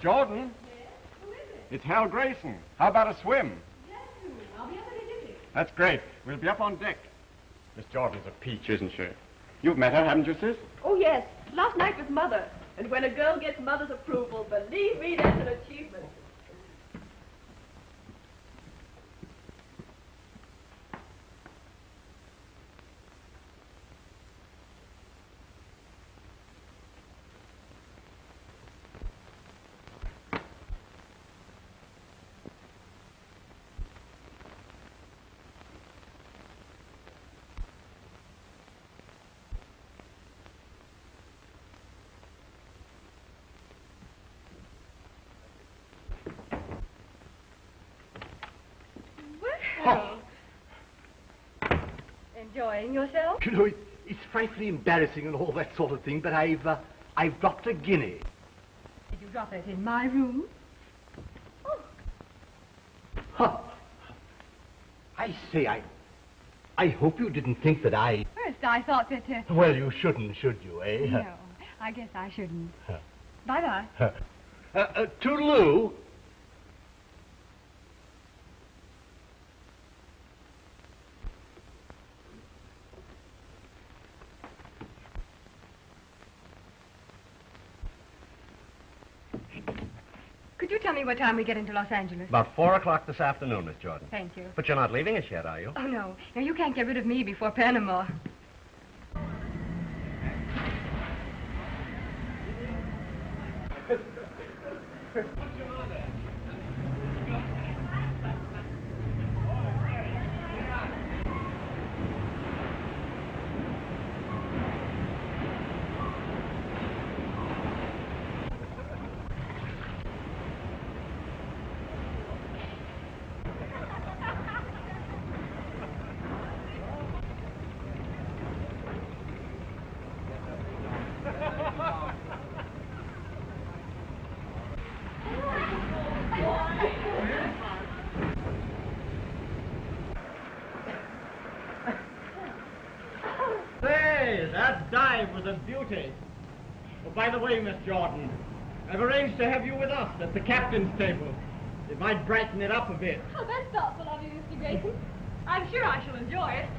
Jordan? Yes? Who is it? It's Hal Grayson. How about a swim? Yes, Sue. I'll be up immediately. That's great. We'll be up on deck. Miss Jordan's a peach, isn't she? You've met her, haven't you, sis? Oh, yes. Last night with Mother. And when a girl gets Mother's approval, believe me, that's an achievement. Well, enjoying yourself? You know, it's frightfully embarrassing and all that sort of thing, but I've dropped a guinea. Did you drop it in my room? Oh. Huh. I say, I hope you didn't think that I... First, I thought that, Well, you shouldn't, should you, eh? No, I guess I shouldn't. Bye-bye. Toodaloo. Could you tell me what time we get into Los Angeles? About 4 o'clock this afternoon, Miss Jordan. Thank you. But you're not leaving us yet, are you? Oh, no. No, you can't get rid of me before Panama. Say, that dive was a beauty. Oh, by the way, Miss Jordan, I've arranged to have you with us at the captain's table. It might brighten it up a bit. Oh, that's thoughtful of you, Mr. Grayson. I'm sure I shall enjoy it.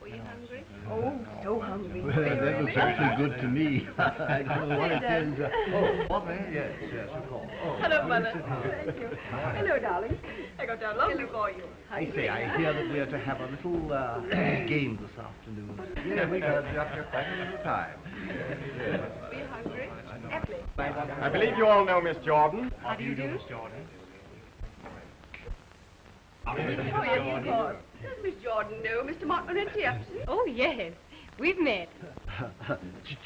Were you hungry? Oh, so hungry. Well, that was actually good to me. I don't know what it is. Yes, of course. Oh, Hello, Mother. sit down. Thank you. Hello, darling. I got down lovely for you. I say, I hear that we are to have a little game this afternoon. Yeah, we got up here quite a little time. Were you hungry? Aptly. I believe you all know Miss Jordan. How do you do? Miss Jordan? Oh, yes, of course. Does Miss Jordan know Mr. Montmorency Upson? Oh, yes. We've met.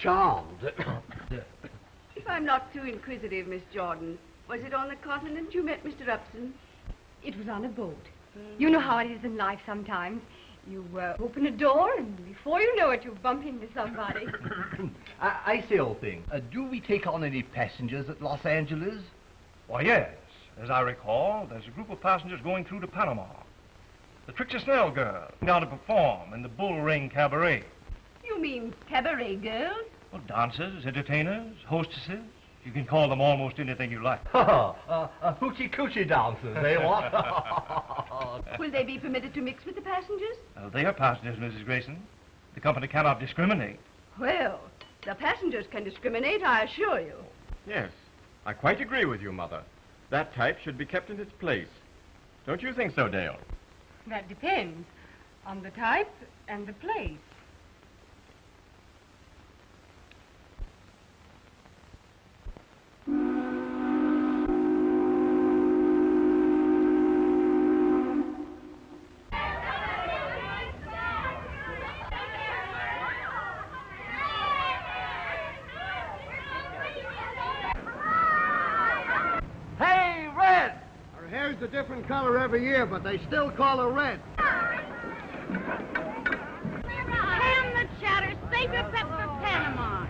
Charmed. If I'm not too inquisitive, Miss Jordan, was it on the continent you met Mr. Upson? It was on a boat. You know how it is in life sometimes. You open a door, and before you know it, you bump into somebody. I say, old thing, do we take on any passengers at Los Angeles? Why, yes. As I recall, there's a group of passengers going through to Panama. The Trixie Snell girl down to perform in the Bull Ring Cabaret. You mean cabaret girls? Well, dancers, entertainers, hostesses. You can call them almost anything you like. Hoochie coochie dancers, eh, what? Will they be permitted to mix with the passengers? They are passengers, Mrs. Grayson. The company cannot discriminate. Well, the passengers can discriminate, I assure you. Yes, I quite agree with you, Mother. That type should be kept in its place. Don't you think so, Dale? That depends on the type and the place. Hey, Red! Her hair's a different color every year, but they still call her red. Ham the chatter, save your pep for Panama.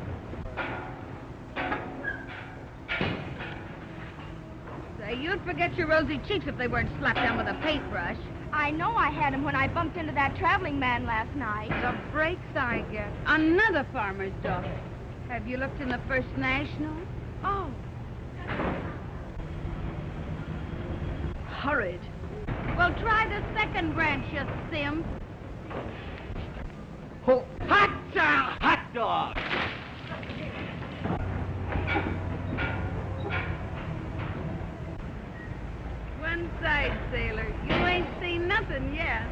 Say, you'd forget your rosy cheeks if they weren't slapped down with a paintbrush. I know I had him when I bumped into that traveling man last night. The breaks I get. Another farmer's daughter. Have you looked in the First National? Oh, horrid. Well, try the second branch, you simp. Oh, hot dog! One side, sailor. You ain't seen nothing yet.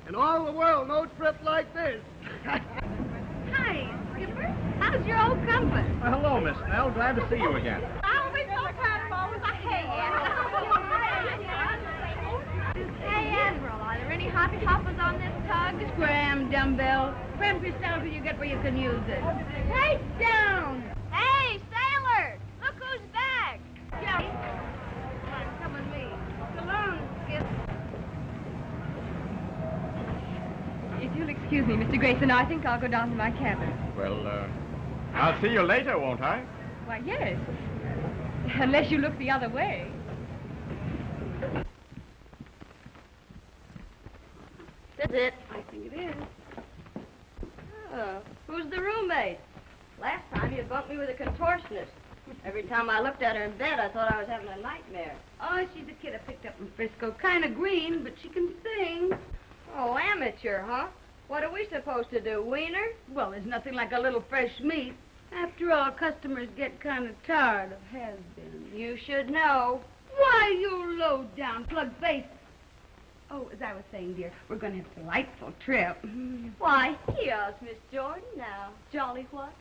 In all the world, no trip like this. Hi, Skipper. How's your old compass? Well, hello, Miss Snell. Glad to see you again. Oh, we're so proud of always a hey, Hey, Admiral, are there any hot toppers on this tug? Scram, dumbbell. Cramp yourself till you get where you can use it. Hey, down! Hey, sailor! Look who's back! Yeah. Come on, come with me. So long, Skip. If you'll excuse me, Mr. Grayson, I think I'll go down to my cabin. Well, I'll see you later, won't I? Why, yes. Unless you look the other way. That's it. I think it is. Oh, who's the roommate? Last time you bumped me with a contortionist. Every time I looked at her in bed, I thought I was having a nightmare. Oh, she's a kid I picked up in Frisco. Kind of green, but she can sing. Oh, amateur, huh? What are we supposed to do, wiener? Well, there's nothing like a little fresh meat. After all, customers get kind of tired of has-been. You should know. Why, you low-down plug face. Oh, as I was saying, dear, we're going to have a delightful trip. Why, here's Miss Jordan now. Jolly what?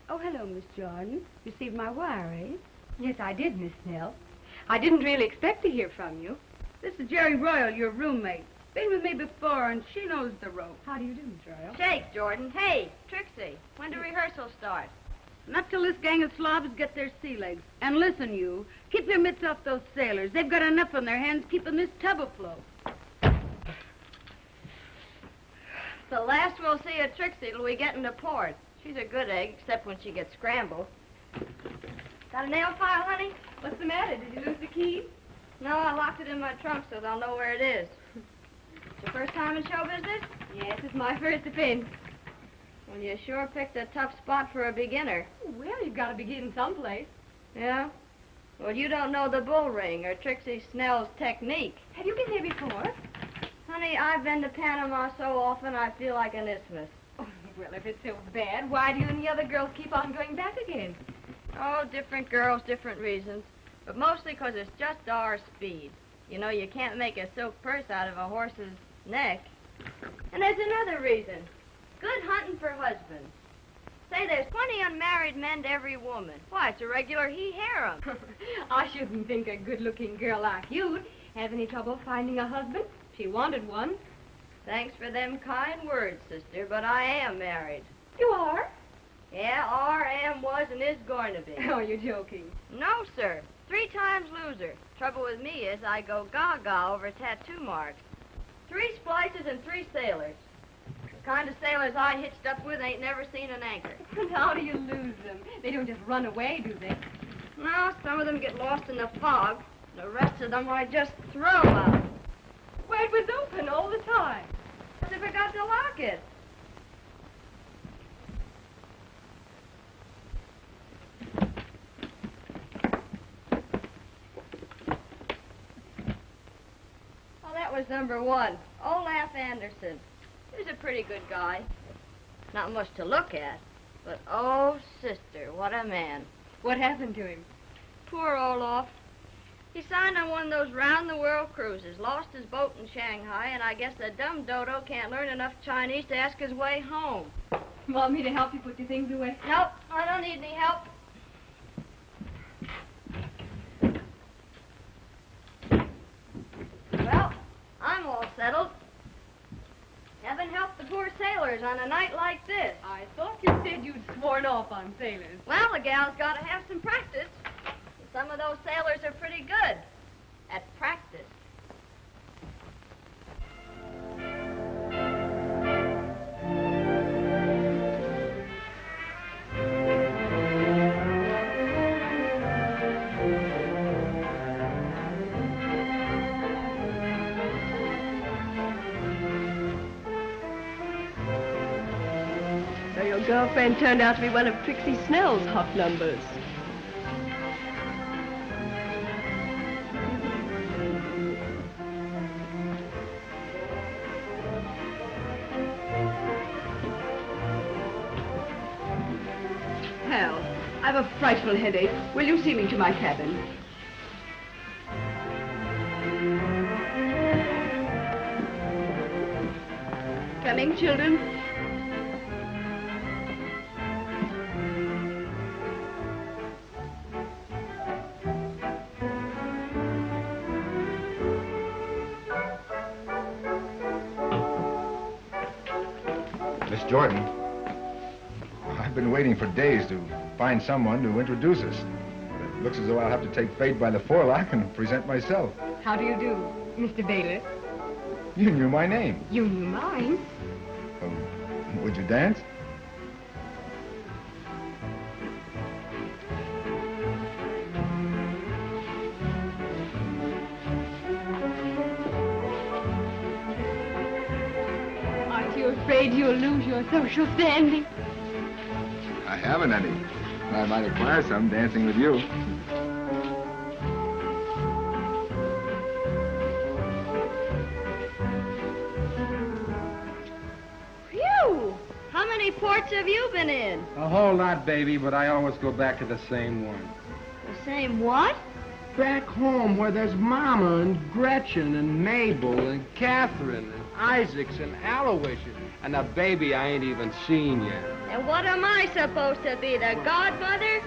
Oh, hello, Miss Jordan. Received my wire, eh? Yes, I did, Miss Snell. I didn't really expect to hear from you. This is Jerry Royal, your roommate. Been with me before, and she knows the rope. How do you do, Miss Royal? Shake, Jordan. Hey, Trixie, when do rehearsal start? Not till this gang of slobs get their sea legs. And listen, you, keep your mitts off those sailors. They've got enough on their hands keeping this tub afloat. The last we'll see of Trixie till we get into port. She's a good egg, except when she gets scrambled. Got a nail file, honey? What's the matter? Did you lose the key? No, I locked it in my trunk so they'll know where it is. It's your first time in show business? Yes, it's my first offense. Well, you sure picked a tough spot for a beginner. Well, you've got to begin someplace. Yeah? Well, you don't know the bull ring or Trixie Snell's technique. Have you been here before? Honey, I've been to Panama so often I feel like an isthmus. Oh, well, if it's so bad, why do you and the other girls keep on going back again? Oh, different girls, different reasons. But mostly 'cause it's just our speed. You know, you can't make a silk purse out of a horse's neck. And there's another reason. Good hunting for husbands. Say, there's 20 unmarried men to every woman. Why, it's a regular he-harem. I shouldn't think a good-looking girl like you'd have any trouble finding a husband. She wanted one. Thanks for them kind words, sister, but I am married. You are? Yeah, are, am, was, and is going to be. Oh, you're joking. No, sir. 3 times loser. Trouble with me is I go gaga over tattoo marks. 3 splices and 3 sailors. The kind of sailors I hitched up with ain't never seen an anchor. And how do you lose them? They don't just run away, do they? No, some of them get lost in the fog. The rest of them I just throw out. Well, it was open all the time. I forgot to lock it. Oh, that was number 1. Olaf Anderson. He was a pretty good guy. Not much to look at, but oh, sister, what a man. What happened to him? Poor Olaf. He signed on one of those round-the-world cruises, lost his boat in Shanghai, and I guess the dumb dodo can't learn enough Chinese to ask his way home. Want me to help you put your things away? Nope, I don't need any help. Well, I'm all settled. Heaven help the poor sailors on a night like this. I thought you said you'd sworn off on sailors. Well, the gal's got to have some practice. Some of those sailors are pretty good at practice. So your girlfriend turned out to be one of Trixie Snell's hot numbers. I've a frightful headache. Will you see me to my cabin? Coming, children? Miss Jordan, I've been waiting for days to find someone to introduce us. It looks as though I'll have to take fate by the forelock and present myself. How do you do, Mr. Bailiff? You knew my name. You knew mine. Would you dance? Aren't you afraid you'll lose your social standing? I haven't any. I might acquire some dancing with you. Phew! How many ports have you been in? A whole lot, baby, but I always go back to the same one. The same what? Back home where there's Mama and Gretchen and Mabel and Catherine and Isaacs and Aloysius and a baby I ain't even seen yet. And what am I supposed to be, the godmother?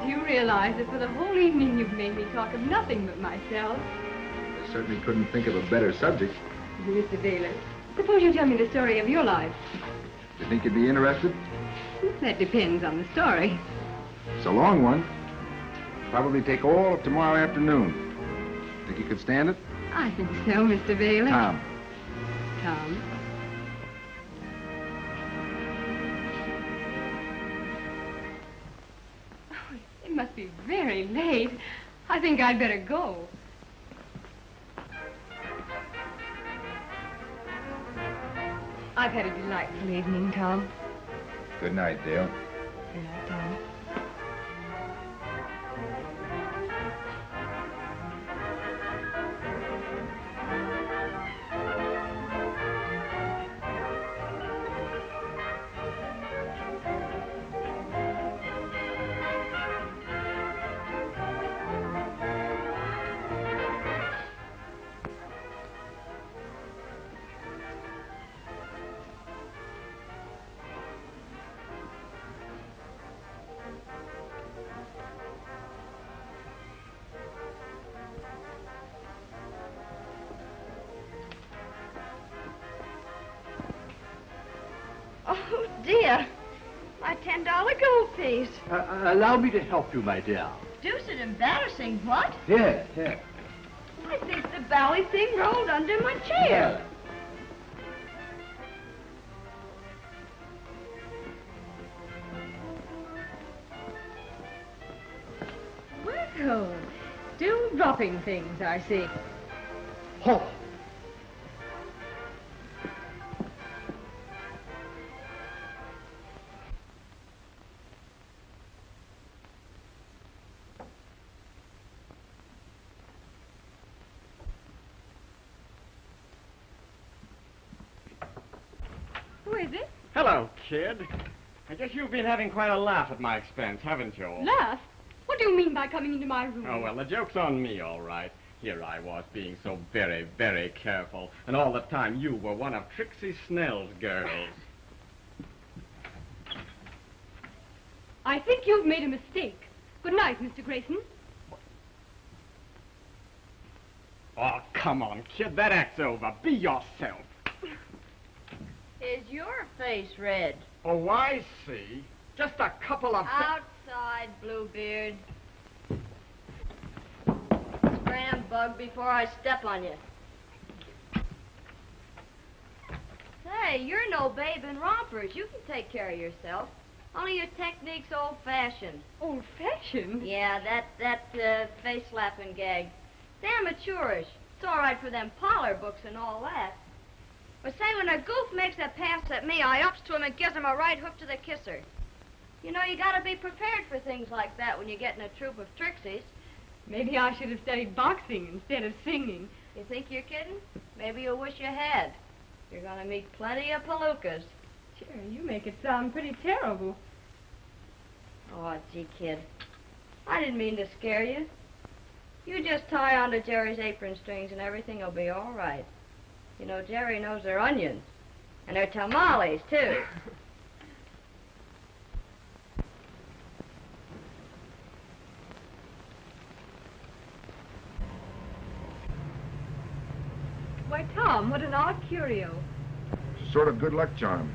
Do you realize that for the whole evening you've made me talk of nothing but myself? I certainly couldn't think of a better subject. Mr. Bailiff, suppose you tell me the story of your life. You think you'd be interested? That depends on the story. It's a long one. Probably take all of tomorrow afternoon. Think you could stand it? I think so, Mr. Bailiff. Tom. Tom. Oh, it must be very late. I think I'd better go. I've had a delightful evening, Tom. Good night, Dale. Good night, Tom. Oh, dear. My $10 gold piece. Allow me to help you, my dear. Deuced embarrassing, what? Here, here. I think the bally thing rolled under my chair. Well, still dropping things, I see. Oh. Who is it? Hello, kid. I guess you've been having quite a laugh at my expense, haven't you? Laugh? What do you mean by coming into my room? Oh, well, the joke's on me, all right. Here I was being so very, very careful, and all the time you were one of Trixie Snell's girls. I think you've made a mistake. Good night, Mr. Grayson. Oh, come on, kid. That act's over. Be yourself. Is your face red? Oh, I see. Just a couple of... Outside, Bluebeard. Scram, Bug, before I step on you. Say, you're no babe in rompers. You can take care of yourself. Only your technique's old-fashioned. Old-fashioned? Yeah, that face-slapping gag. It's amateurish. It's all right for them parlor books and all that. But say, when a goof makes a pass at me, I ups to him and gives him a right hook to the kisser. You know, you gotta be prepared for things like that when you get in a troop of Trixies. Maybe I should have studied boxing instead of singing. You think you're kidding? Maybe you'll wish you had. You're gonna meet plenty of palookas. Jerry, you make it sound pretty terrible. Oh, gee, kid. I didn't mean to scare you. You just tie onto Jerry's apron strings and everything will be all right. You know, Jerry knows they're onions. And they're tamales, too. Why, Tom, what an odd curio. Sort of good luck charm.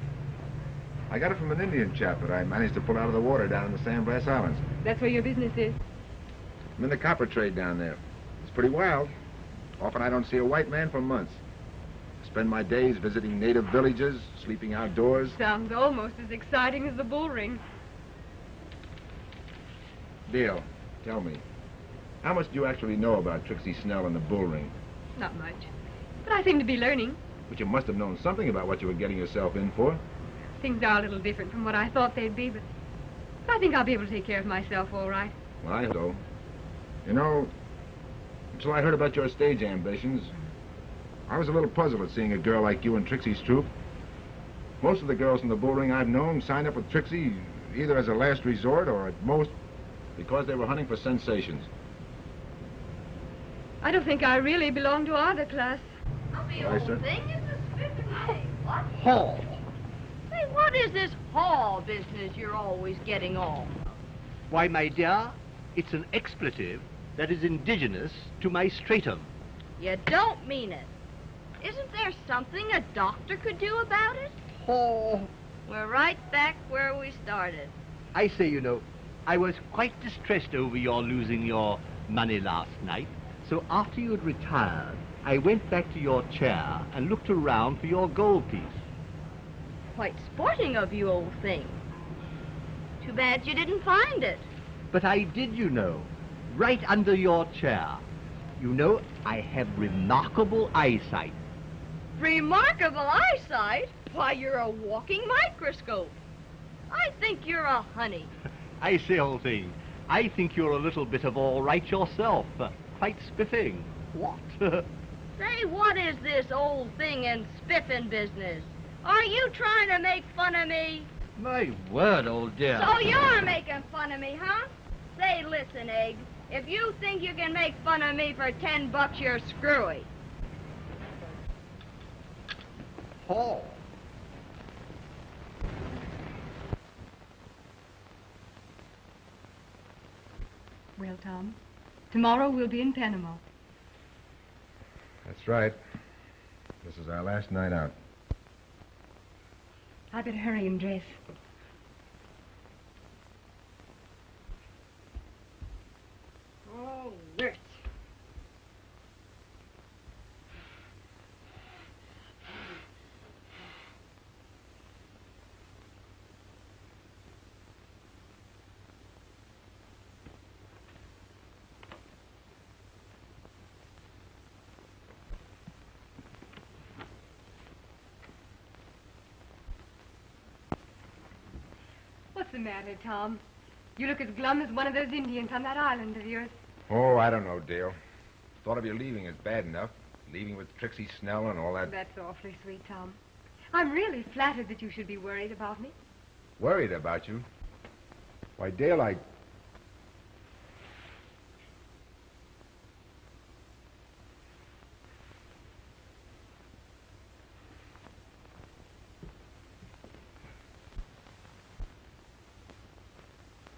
I got it from an Indian chap that I managed to pull out of the water down in the San Blas Islands. That's where your business is. I'm in the copper trade down there. It's pretty wild. Often I don't see a white man for months. I spend my days visiting native villages, sleeping outdoors. Sounds almost as exciting as the bull ring. Dale, tell me, how much do you actually know about Trixie Snell and the bull ring? Not much. But I seem to be learning. But you must have known something about what you were getting yourself in for. Things are a little different from what I thought they'd be, but I think I'll be able to take care of myself all right. Well, I hope so. You know, until I heard about your stage ambitions, I was a little puzzled at seeing a girl like you in Trixie's troupe. Most of the girls in the bull ring I've known signed up with Trixie either as a last resort or at most because they were hunting for sensations. I don't think I really belong to either class. The Why, old sir? thing is a spiffing thing. What? Hall. Hey, what is this hall business you're always getting on? Why, my dear, it's an expletive that is indigenous to my stratum. You don't mean it. Isn't there something a doctor could do about it? Oh, We're right back where we started. I say, you know, I was quite distressed over your losing your money last night. So after you had retired, I went back to your chair and looked around for your gold piece. Quite sporting of you, old thing. Too bad you didn't find it. But I did, you know, right under your chair. You know, I have remarkable eyesight. Remarkable eyesight? Why, you're a walking microscope. I think you're a honey. I say, old thing, I think you're a little bit of all right yourself. Quite spiffing. What? Say, what is this old thing and spiffing business? Are you trying to make fun of me? My word, old dear. So you're making fun of me, huh? Say, listen, Egg. If you think you can make fun of me for $10, you're screwy. Hall. Well, Tom, tomorrow we'll be in Panama. That's right. This is our last night out. I better hurry and dress. Oh, nurse. What's the matter, Tom? You look as glum as one of those Indians on that island of yours. Oh, I don't know, Dale. Thought of you leaving is bad enough. Leaving with Trixie Snell and all that. That's awfully sweet, Tom. I'm really flattered that you should be worried about me. Worried about you? Why, Dale, I...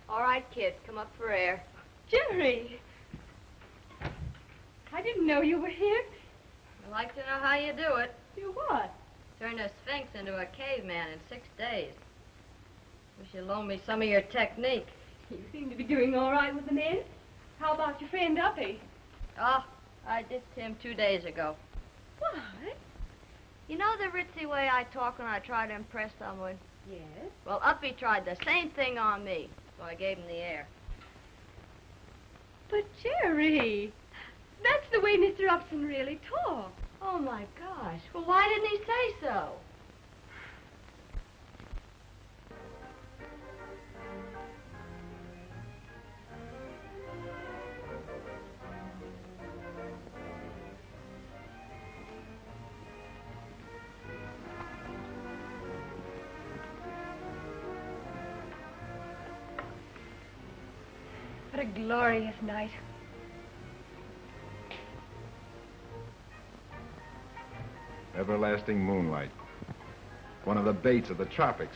All right, kid, come up for air. Jerry! I didn't know you were here. I'd like to know how you do it. Do what? Turn a sphinx into a caveman in 6 days. Wish you'd loan me some of your technique. You seem to be doing all right with the men. How about your friend Uppy? Oh, I ditched him 2 days ago. What? You know the ritzy way I talk when I try to impress someone? Yes. Well, Uppy tried the same thing on me, so I gave him the air. But, Jerry, that's the way Mr. Upson really talks. Oh, my gosh. Well, why didn't he say so? What a glorious night. Everlasting moonlight. One of the baits of the tropics.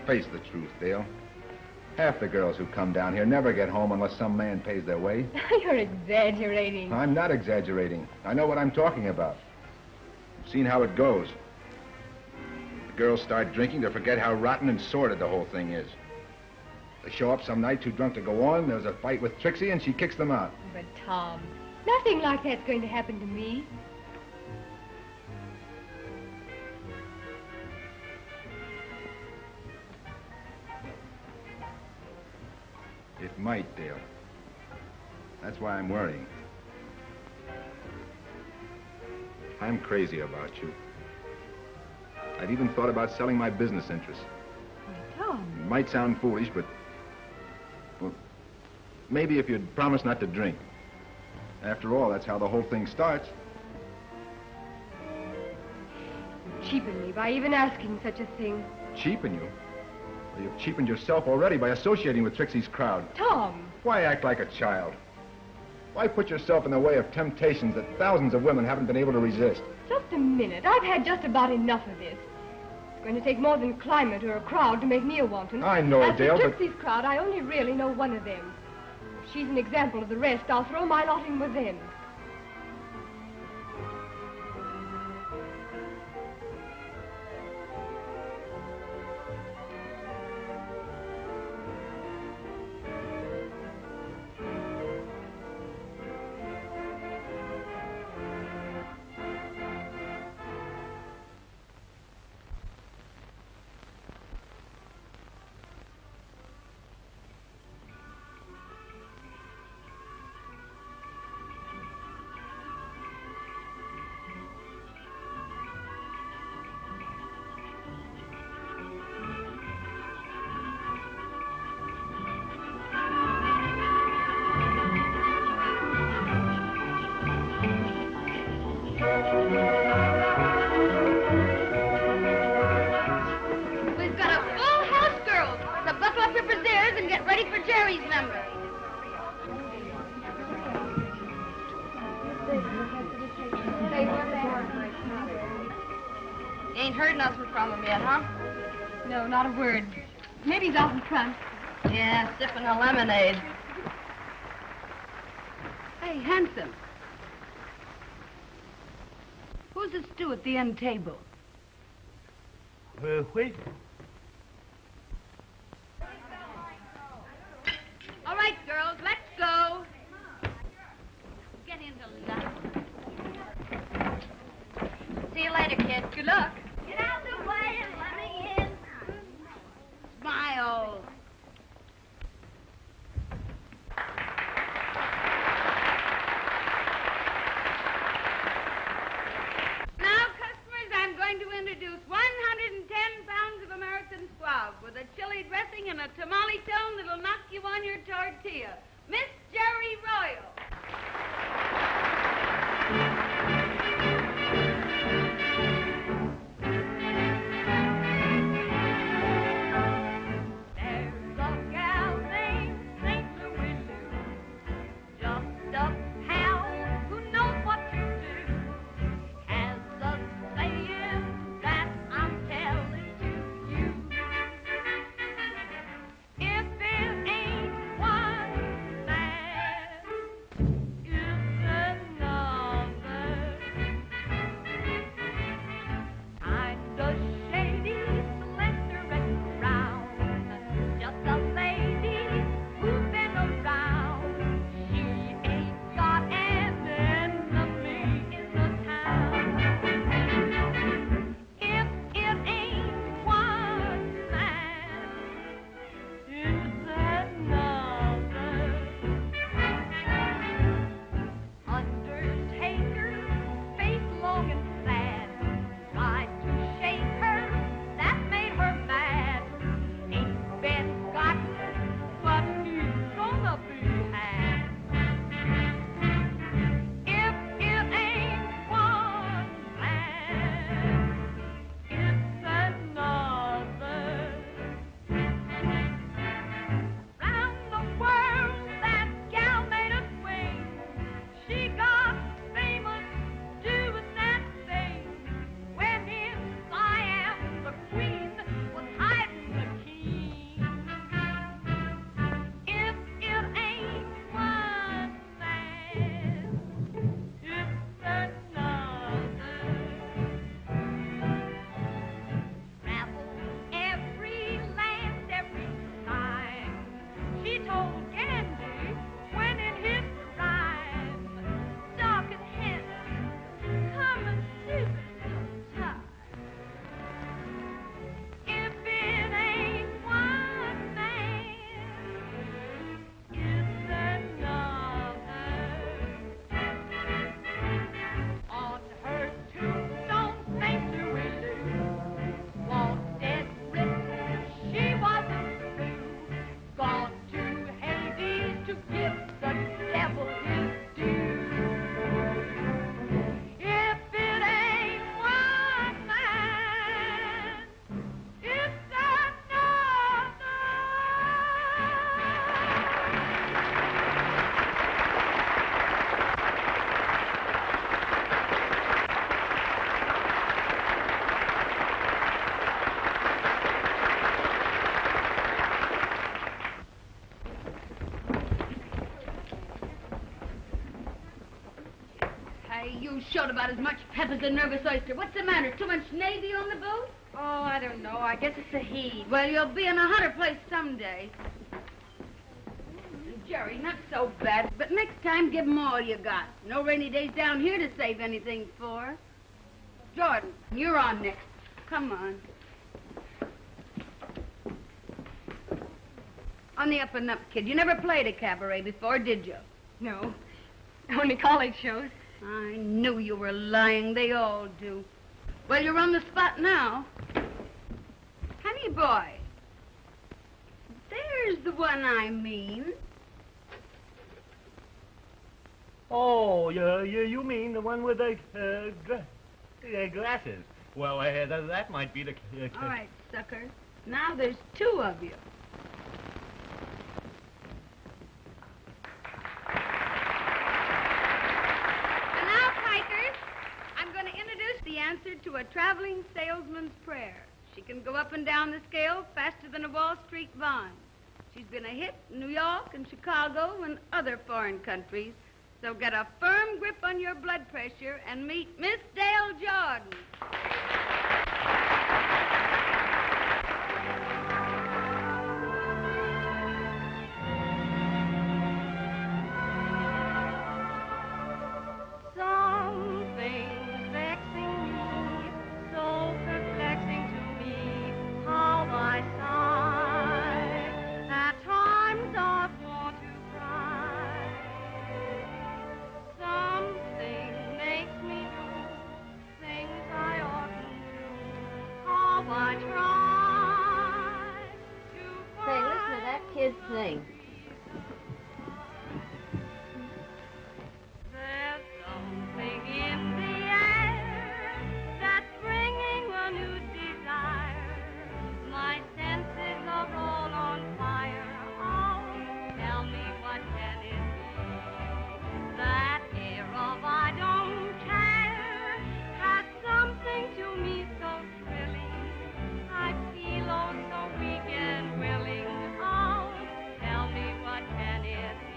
Face the truth, Dale. Half the girls who come down here never get home unless some man pays their way. You're exaggerating. I'm not exaggerating. I know what I'm talking about. I've seen how it goes. The girls start drinking to forget how rotten and sordid the whole thing is. They show up some night too drunk to go on. There's a fight with Trixie, and she kicks them out. But, Tom, nothing like that's going to happen to me. It might, Dale. That's why I'm worrying. I'm crazy about you. I've even thought about selling my business interests. Tom. It might sound foolish, but... well, maybe if you'd promise not to drink. After all, that's how the whole thing starts. You cheapen me by even asking such a thing. Cheapen you? Well, you've cheapened yourself already by associating with Trixie's crowd. Tom! Why act like a child? Why put yourself in the way of temptations that thousands of women haven't been able to resist? Just a minute. I've had just about enough of this. It's going to take more than climate or a crowd to make me a wanton. I know, As Dale, for but... Trixie's crowd, I only really know one of them. If she's an example of the rest, I'll throw my lot in with them. We've got a full house, girls. So buckle up your brassieres and get ready for Jerry's number. You ain't heard nothing from him yet, huh? No, not a word. Maybe he's out in front. Yeah, sipping a lemonade. Hey, handsome. Who's the stew at the end table? Wait. All right, girls, let's go. Get into line. See you later, kid. Good luck. Get out the way and let me in. Smile. Now, customers, I'm going to introduce 110 pounds of American squab with a chili dressing and a tamale tone that'll knock you on your tortilla. Miss Jerry Royal. There's a gal named St. Louis Lou, just a pal who knows what to do. Has a saying that I'm telling to you. If showed about as much pep as a nervous oyster. What's the matter? Too much Navy on the boat? Oh, I don't know. I guess it's the heat. Well, you'll be in a hotter place someday. Jerry, not so bad, but next time give 'em all you got. No rainy days down here to save anything for. Jordan, you're on next. Come on. On the up and up, kid. You never played a cabaret before, did you? No. Only college shows. I knew you were lying. They all do. Well, you're on the spot now. Honey boy. There's the one I mean. Oh, you mean the one with the glasses? Well, that might be the... All right, sucker. Now there's two of you. And now, Pikers, I'm going to introduce the answer to a traveling salesman's prayer. She can go up and down the scale faster than a Wall Street bond. She's been a hit in New York and Chicago and other foreign countries. So get a firm grip on your blood pressure and meet Miss Dale Jordan. Something's vexing me, so perplexing to me, how I sigh. At times I want to cry. Something makes me do things I oughtn't do. How I try to Say, listen to that kid sing. There's something in the air that's bringing a new desire. My senses are all on fire. Oh, tell me what can it be? That air of I don't care has something to me so thrilling. I feel oh so weak and willing. Oh, tell me what can it be?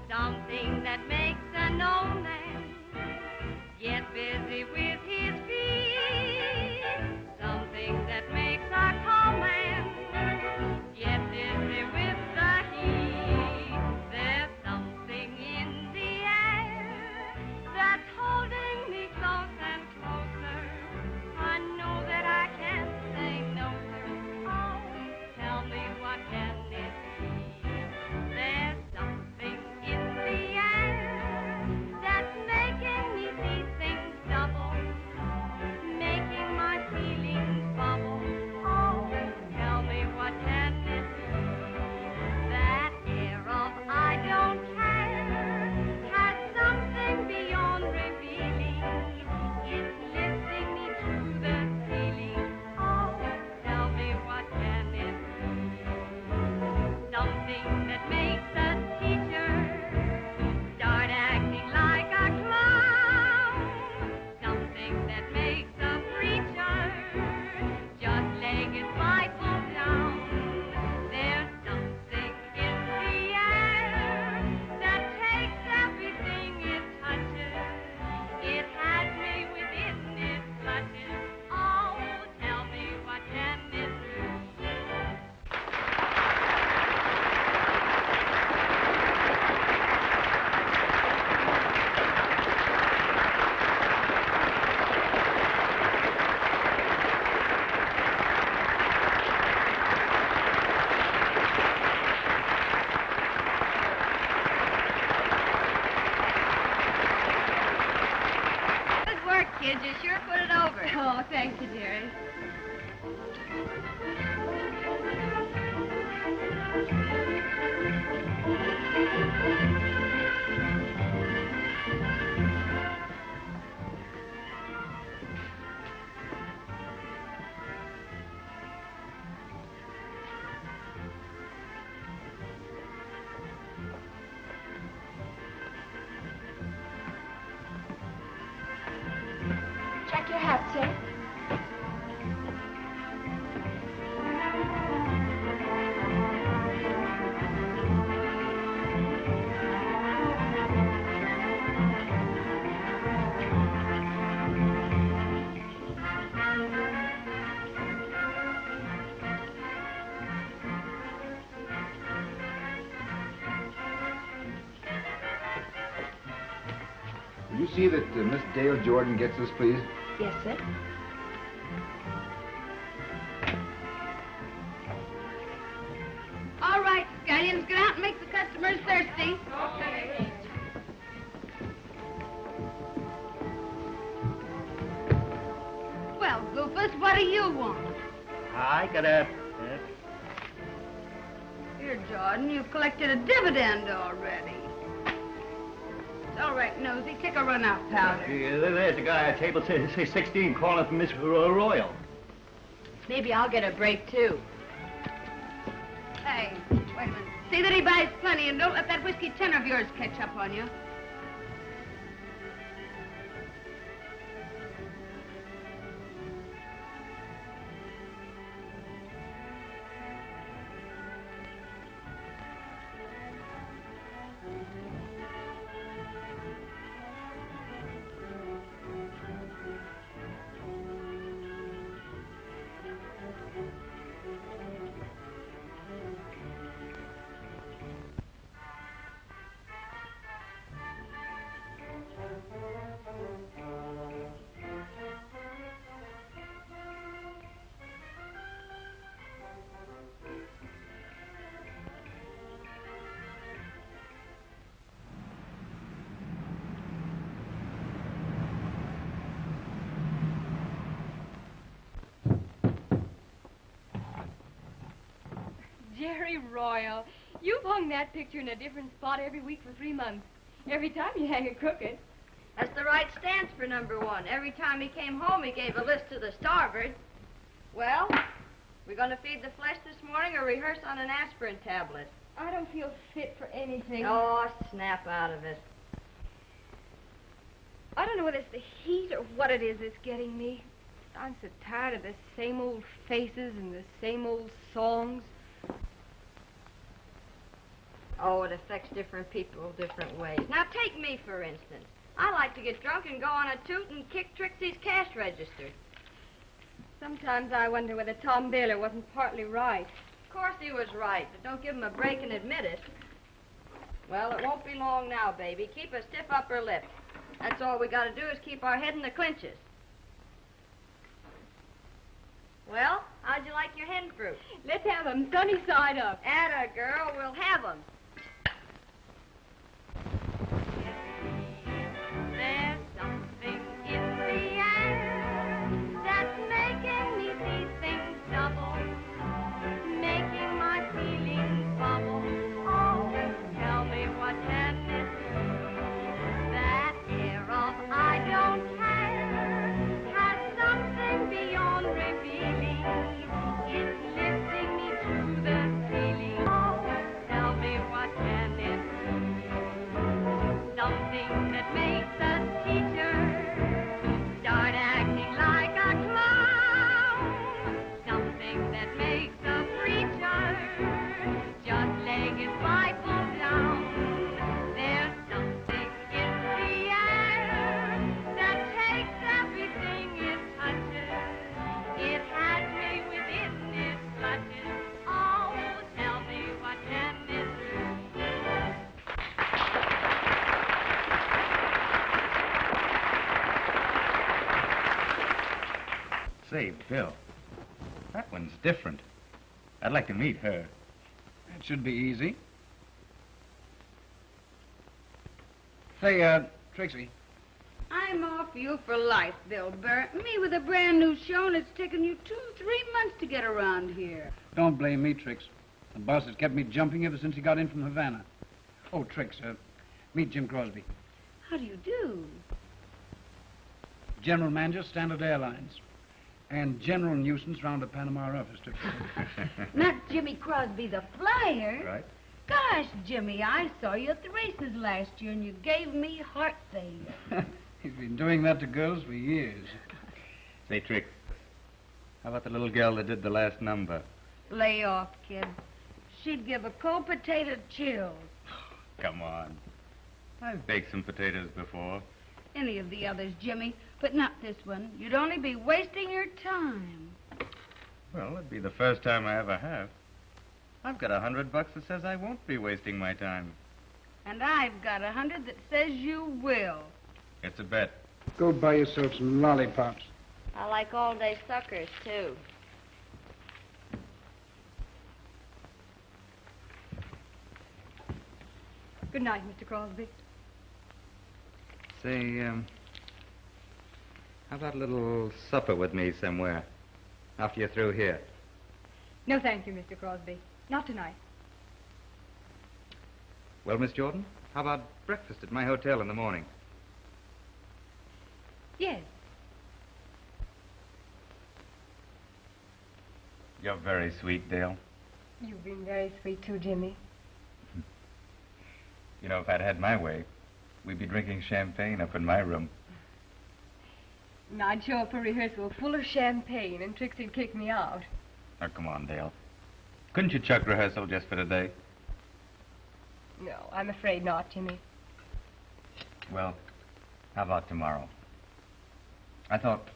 Something that makes an old man get busy with his feet. Something that makes a calm man get busy with the heat. There's something in the air that's holding me close and closer. I know that I can't say no, sir. Oh, tell me what can it be? There's something in the air that's making me see things double, making my feelings bubble. Oh, tell me what can it be? That air of I don't care has something beyond revealing. It's lifting me to the ceiling. Oh, tell me what can it be? Something that makes a teacher start acting like a clown. Something that makes a preacher just lay his Bible down. There's something in the air that takes everything it touches. It has me within its clutches. Oh, tell me what can it be? Good work, kids. You sure put it over. Oh, thank you, dearie. Check your hat, sir. Will you see that Miss Dale Jordan gets this, please? Yes, sir. All right, scallions, get out and make the customers thirsty. Okay. Well, Goofus, what do you want? I got a... Here, Jordan, you've collected a dividend already. It's all right, Nosy. Take a run out powder. There's a guy at table, say 16, calling for Miss Royal. Maybe I'll get a break, too. Hey, wait a minute. See that he buys plenty and don't let that whiskey tin of yours catch up on you. Jerry Royal, you've hung that picture in a different spot every week for 3 months. Every time you hang it crooked. That's the right stance for number one. Every time he came home, he gave a list to the starboard. Well, we're going to feed the flesh this morning or rehearse on an aspirin tablet? I don't feel fit for anything. Oh, snap out of it. I don't know whether it's the heat or what it is that's getting me. I'm so tired of the same old faces and the same old songs. Oh, it affects different people different ways. Now, take me, for instance. I like to get drunk and go on a toot and kick Trixie's cash register. Sometimes I wonder whether Tom Baylor wasn't partly right. Of course he was right, but don't give him a break and admit it. Well, it won't be long now, baby. Keep a stiff upper lip. That's all we got to do is keep our head in the clinches. Well, how'd you like your hen fruit? Let's have them sunny side up. Atta girl, we'll have them. There's something in the air that's making me see things double, making my feelings bubble. Oh, tell me what can it do? That air of I don't care has something beyond revealing. It's lifting me to the ceiling. Oh, tell me what can it do? Something that makes a teacher start acting like a clown. Something that makes a preacher just lay his Bible down. There's something in the air that takes everything it touches. It has me within its clutches. Oh, tell me what can it do? Say, Bill, that one's different. I'd like to meet her. That should be easy. Say, Trixie. I'm off you for life, Bill Barrett. Me with a brand new show, and it's taken you 2-3 months to get around here. Don't blame me, Trix. The boss has kept me jumping ever since he got in from Havana. Oh, Trix, meet Jim Crosby. How do you do? General Manager, Standard Airlines. And general nuisance round the Panama office, too. Not Jimmy Crosby, the flyer. Right. Gosh, Jimmy, I saw you at the races last year, and you gave me heart failure. He's been doing that to girls for years. Say, Trix, how about the little girl that did the last number? Lay off, kid. She'd give a cold potato chills. Come on. I've baked some potatoes before. Any of the others, Jimmy. But not this one. You'd only be wasting your time. Well, it'd be the first time I ever have. I've got $100 that says I won't be wasting my time. And I've got 100 that says you will. It's a bet. Go buy yourself some lollipops. I like all-day suckers, too. Good night, Mr. Crosby. Say, how about a little supper with me somewhere after you're through here? No, thank you, Mr. Crosby. Not tonight. Well, Miss Jordan, how about breakfast at my hotel in the morning? Yes. You're very sweet, Dale. You've been very sweet, too, Jimmy. You know, if I'd had my way, we'd be drinking champagne up in my room. And I'd show up for rehearsal full of champagne, and Trixie'd kick me out. Now, come on, Dale. Couldn't you chuck rehearsal just for today? No, I'm afraid not, Jimmy. Well, how about tomorrow? I thought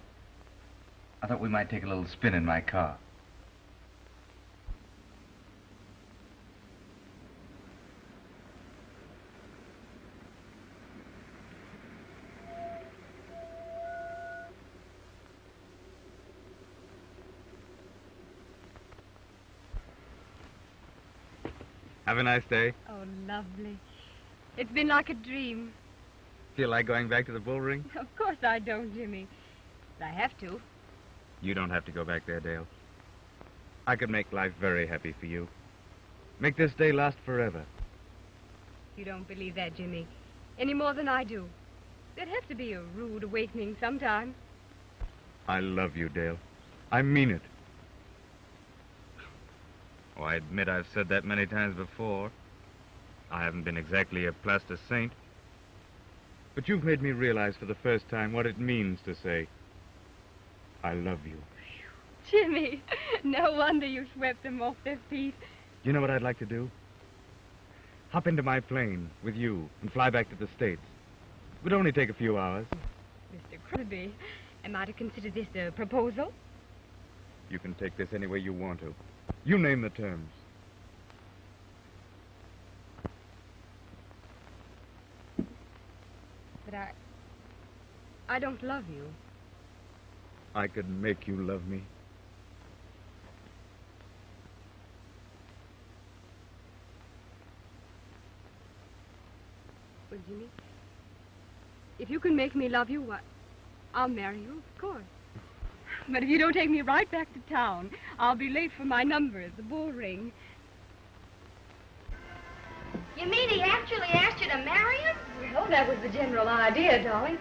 we might take a little spin in my car. Have a nice day. Oh, lovely. It's been like a dream. Feel like going back to the bull ring? Of course I don't, Jimmy. But I have to. You don't have to go back there, Dale. I could make life very happy for you. Make this day last forever. You don't believe that, Jimmy, any more than I do. There'd have to be a rude awakening sometime. I love you, Dale. I mean it. Oh, I admit I've said that many times before. I haven't been exactly a plaster saint. But you've made me realize for the first time what it means to say, I love you. Jimmy, no wonder you swept them off their feet. You know what I'd like to do? Hop into my plane with you and fly back to the States. It would only take a few hours. Mr. Crosby, am I to consider this a proposal? You can take this any way you want to. You name the terms. But I don't love you. I could make you love me. Well, Jimmy, if you can make me love you, why, I'll marry you, of course. But if you don't take me right back to town, I'll be late for my number at the bull ring. You mean he actually asked you to marry him? Well, that was the general idea, darling.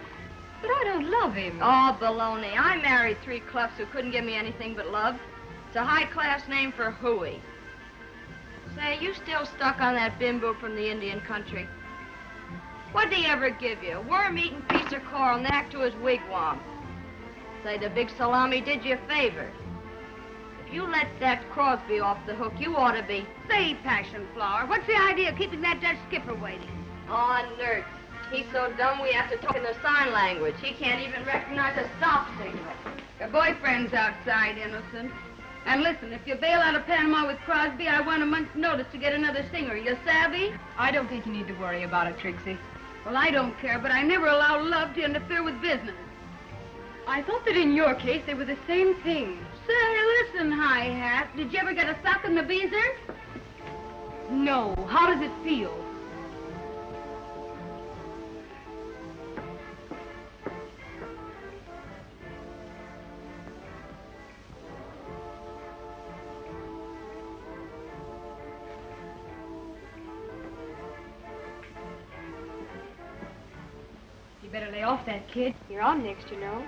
But I don't love him. Oh, baloney. I married 3 cluffs who couldn't give me anything but love. It's a high-class name for hooey. Say, you still stuck on that bimbo from the Indian country? What'd he ever give you? A worm-eating piece of coral knack to his wigwam. Say, the big salami did you a favor. If you let that Crosby off the hook, you ought to be... Say, Passion Flower, what's the idea of keeping that Dutch skipper waiting? Oh, nerds. He's so dumb we have to talk in the sign language. He can't even recognize a stop signal. Your boyfriend's outside, Innocent. And listen, if you bail out of Panama with Crosby, I want a month's notice to get another singer. You savvy? I don't think you need to worry about it, Trixie. Well, I don't care, but I never allow love to interfere with business. I thought that in your case they were the same thing. Say, listen, Hi-Hat, did you ever get a sock in the beezer? No. How does it feel? You better lay off that kid. You're on next, you know.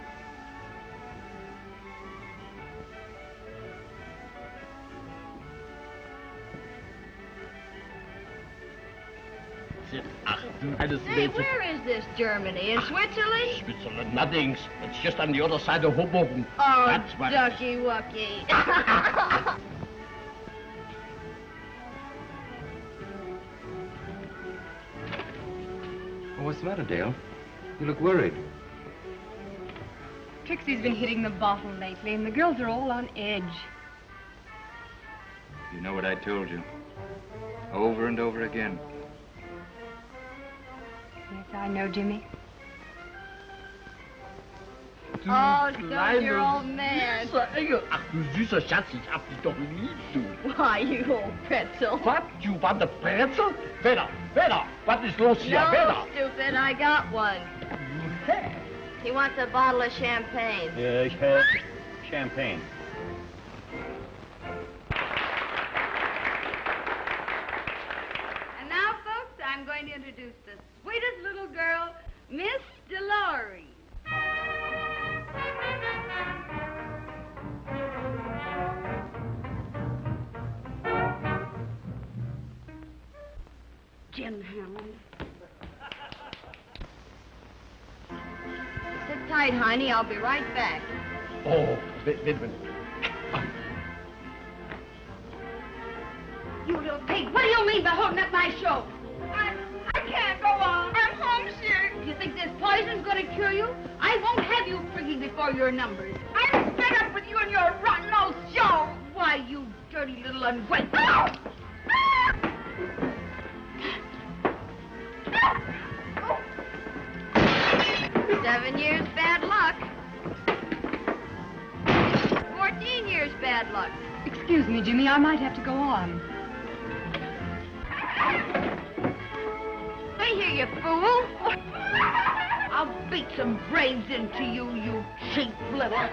Say, where is this Germany? In Switzerland? Switzerland, nothing. It's just on the other side of Hoboken. Oh, That's what... ducky wucky. Oh, what's the matter, Dale? You look worried. Trixie's been hitting the bottle lately, and the girls are all on edge. You know what I told you. Over and over again. Yes, I know, Jimmy. Oh, so you're old man. Ach, du süßer Schatz, ich hab dich doch lieb, du. Why, you old pretzel. What? You want a pretzel? Vera, was ist los hier? No, Vera. stupid, I got one. He wants a bottle of champagne. Ich have champagne. And now, folks, I'm going to introduce the sweetest little girl, Miss Dolores. Jim Hammond. Sit tight, honey. I'll be right back. Oh, wait a minute. You little pig, what do you mean by holding up my show? I can't go on. I'm homesick. You think this poison's gonna cure you? I won't have you freaking before your numbers. I'm fed up with you and your rotten old show. Why, you dirty little ungrateful. 7 years bad luck. 14 years bad luck. Excuse me, Jimmy, I might have to go on. Stay here, you fool. I'll beat some brains into you, you cheap little.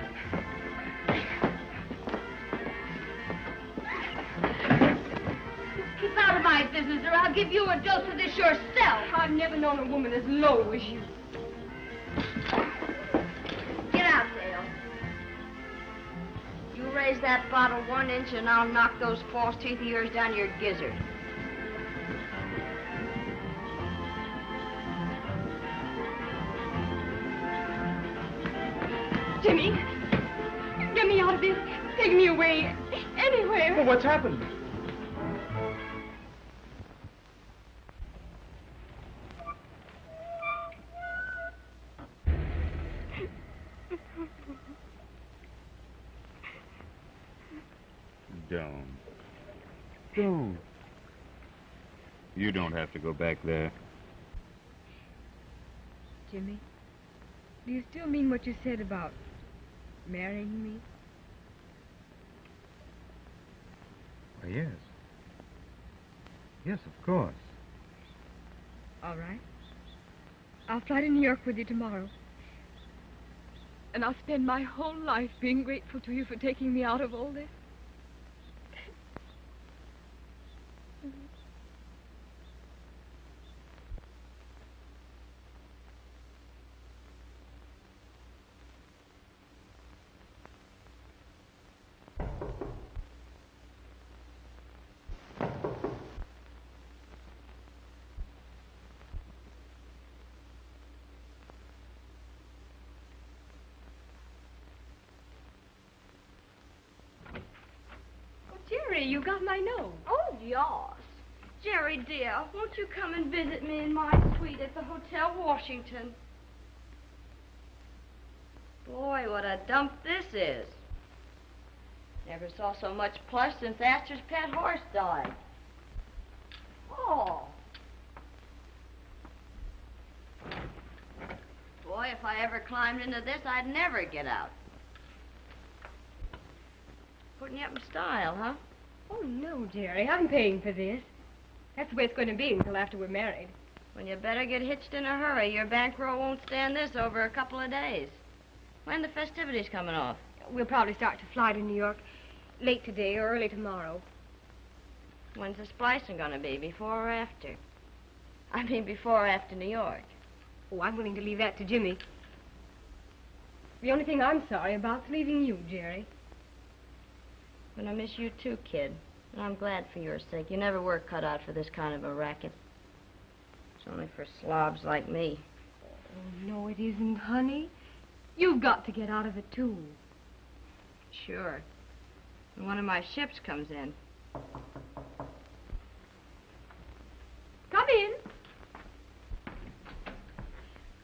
Keep out of my business, or I'll give you a dose of this yourself. I've never known a woman as low as you. Get out, Dale. You raise that bottle 1 inch and I'll knock those false teeth of yours down your gizzard. Jimmy, get me out of this. Take me away. Anywhere. Well, what's happened? Don't. You don't have to go back there. Jimmy, do you still mean what you said about marrying me? Why, yes. Yes, of course. All right. I'll fly to New York with you tomorrow. And I'll spend my whole life being grateful to you for taking me out of all this. Jerry, you got my note. Oh, yes. Jerry, dear, won't you come and visit me in my suite at the Hotel Washington? Boy, what a dump this is. Never saw so much plush since Astor's pet horse died. Oh. Boy, if I ever climbed into this, I'd never get out. Putting you up in style, huh? Oh, no, Jerry. I'm paying for this. That's the way it's going to be until after we're married. Well, you better get hitched in a hurry. Your bankroll won't stand this over a couple of days. When the festivities coming off? We'll probably start to fly to New York late today or early tomorrow. When's the splicing going to be, before or after? I mean, before or after New York. Oh, I'm willing to leave that to Jimmy. The only thing I'm sorry about is leaving you, Jerry. But I miss you too, kid. And I'm glad for your sake. You never were cut out for this kind of a racket. It's only for slobs like me. Oh, no, it isn't, honey. You've got to get out of it, too. Sure. When one of my ships comes in. Come in.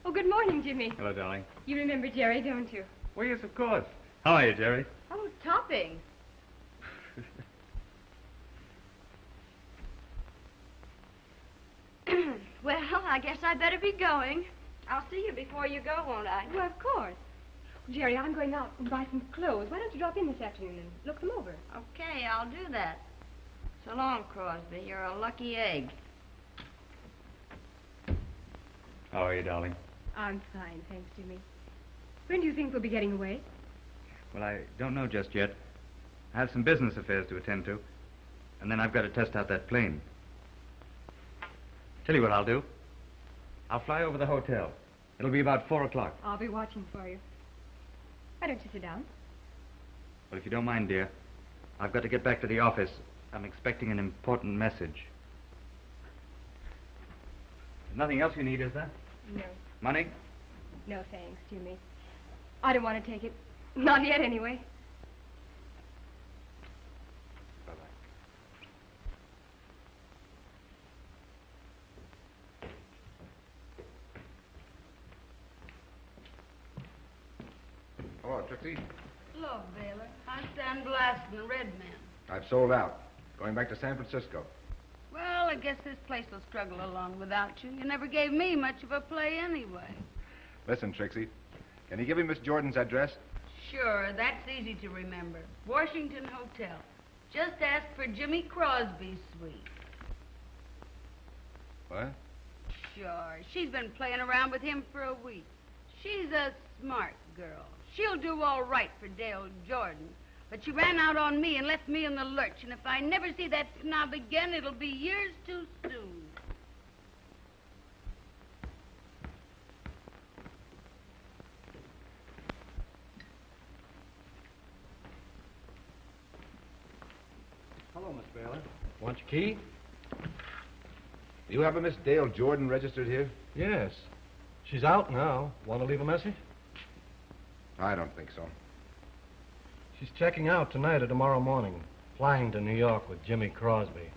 Oh, good morning, Jimmy. Hello, darling. You remember Jerry, don't you? Well, yes, of course. How are you, Jerry? Oh, topping. Well, I guess I better be going. I'll see you before you go, won't I? Well, of course. Jerry, I'm going out and buy some clothes. Why don't you drop in this afternoon and look them over? Okay, I'll do that. So long, Crosby. You're a lucky egg. How are you, darling? I'm fine, thanks, Jimmy. When do you think we'll be getting away? Well, I don't know just yet. I have some business affairs to attend to. And then I've got to test out that plane. Tell you what I'll do. I'll fly over the hotel. It'll be about 4 o'clock. I'll be watching for you. Why don't you sit down? Well, if you don't mind, dear, I've got to get back to the office. I'm expecting an important message. There's nothing else you need, is there? No. Money? No, thanks, Jimmy. I don't want to take it. Not yet, anyway. Hello, Trixie. Hello, Baylor. I'm Stan Blast and the Red Man. I've sold out. Going back to San Francisco. Well, I guess this place will struggle along without you. You never gave me much of a play anyway. Listen, Trixie, can you give me Miss Jordan's address? Sure, that's easy to remember. Washington Hotel. Just ask for Jimmy Crosby's suite. What? Sure. She's been playing around with him for a week. She's a smart girl. She'll do all right for Dale Jordan. But she ran out on me and left me in the lurch. And if I never see that snob again, it'll be years too soon. Hello, Miss Baylor. Want your key? Do you have a Miss Dale Jordan registered here? Yes. She's out now. Want to leave a message? I don't think so. She's checking out tonight or tomorrow morning. Flying to New York with Jimmy Crosby.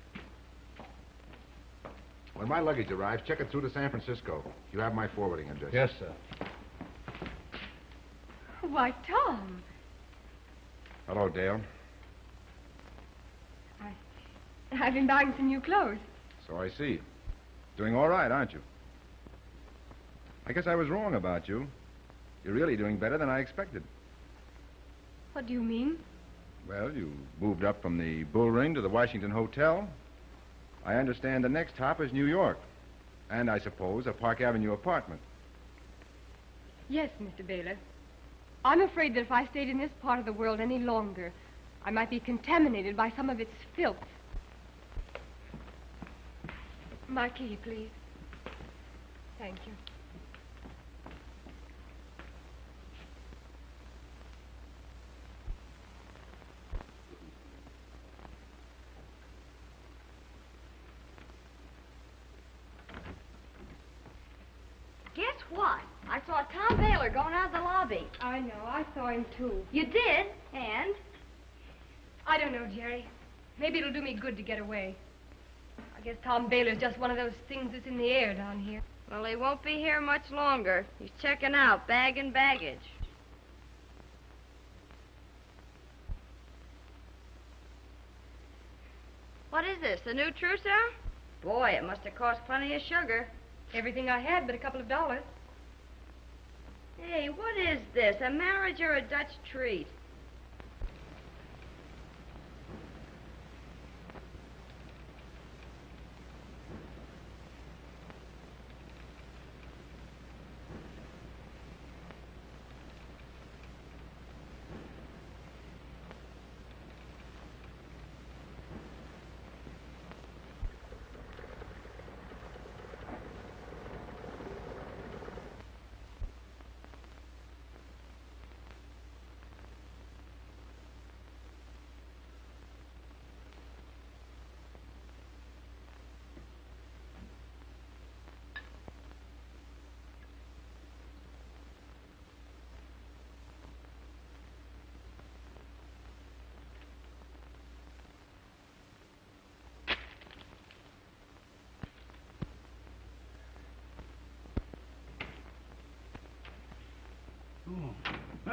When my luggage arrives, check it through to San Francisco. You have my forwarding address. Yes, sir. Why, Tom. Hello, Dale. I've been buying some new clothes. So I see. Doing all right, aren't you? I guess I was wrong about you. You're really doing better than I expected. What do you mean? Well, you moved up from the Bull Ring to the Washington Hotel. I understand the next hop is New York. And I suppose a Park Avenue apartment. Yes, Mr. Baylor. I'm afraid that if I stayed in this part of the world any longer, I might be contaminated by some of its filth. My key, please. Thank you. Guess what? I saw Tom Baylor going out of the lobby. I know. I saw him, too. You did? And? I don't know, Jerry. Maybe it'll do me good to get away. I guess Tom Baylor's just one of those things that's in the air down here. Well, he won't be here much longer. He's checking out, bagging baggage. What is this, a new trousseau? Boy, it must have cost plenty of sugar. Everything I had but a couple of dollars. Hey, what is this, a marriage or a Dutch treat?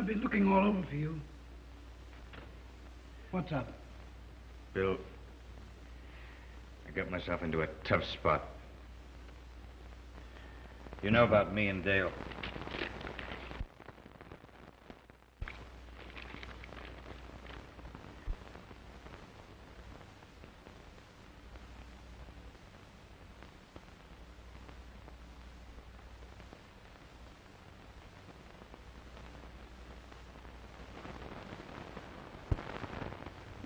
I've been looking all over for you. What's up? Bill, I got myself into a tough spot. You know about me and Dale.